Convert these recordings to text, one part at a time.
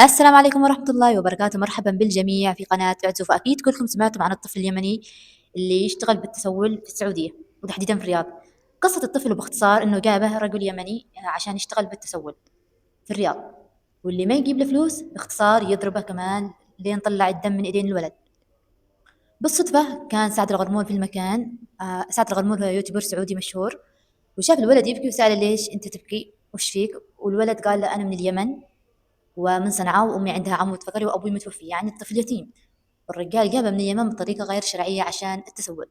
السلام عليكم ورحمة الله وبركاته، مرحبا بالجميع في قناة عزوف. أكيد كلكم سمعتم عن الطفل اليمني اللي يشتغل بالتسول في السعودية وتحديدا في الرياض. قصة الطفل باختصار إنه جابه رجل يمني عشان يشتغل بالتسول في الرياض، واللي ما يجيب له فلوس باختصار يضربه كمان لين طلع الدم من إيدين الولد. بالصدفة كان سعد الغرمول في المكان. سعد الغرمول هو يوتيوبر سعودي مشهور، وشاف الولد يبكي وسأله ليش أنت تبكي وش فيك، والولد قال له أنا من اليمن ومن صنعاء وأمي عندها عمود فقري وأبوي متوفي، يعني الطفل يتيم. والرجال جابه من اليمن بطريقة غير شرعية عشان التسول.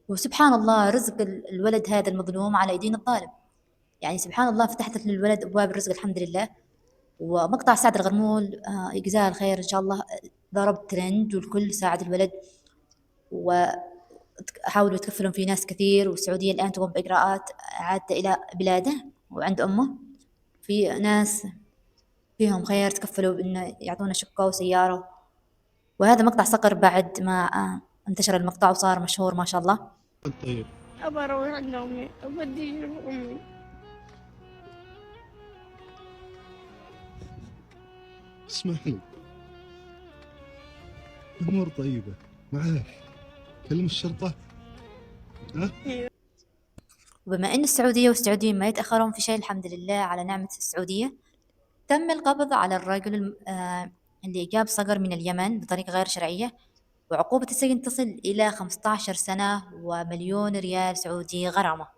وسبحان الله رزق الولد هذا المظلوم على أيدين الظالم. يعني سبحان الله فتحت للولد أبواب الرزق الحمد لله. ومقطع سعد الغرمول جزاه الخير إن شاء الله ضرب ترند والكل ساعد الولد، وحاولوا يتكفلون في ناس كثير. والسعودية الآن تقوم بإجراءات عادة إلى بلاده وعند أمه. في ناس فيهم خير تكفلوا بأنه يعطونا شقة وسيارة. وهذا مقطع صقر بعد ما انتشر المقطع وصار مشهور ما شاء الله. طيب أبى أروح عند أمي، أبدي أمي. اسمح لي، الأمور طيبة معاك، كلم الشرطة. ها؟ وبما أن السعودية والسعوديين ما يتأخرون في شيء الحمد لله على نعمة السعودية، تم القبض على الرجل اللي جاب صقر من اليمن بطريقة غير شرعية، وعقوبة السجن تصل إلى 15 سنة ومليون ريال سعودي غرامة.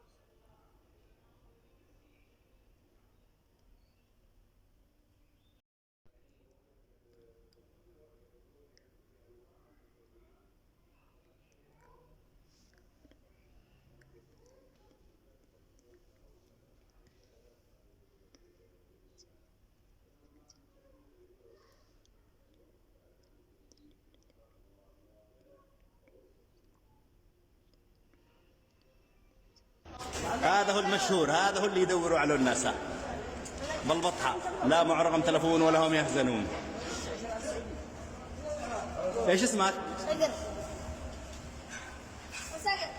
هذا هو المشهور، هذا هو اللي يدوروا على الناس بالبطحة، لا معه رقم تلفون ولا هم يحزنون. ايش اسمك؟ صقر.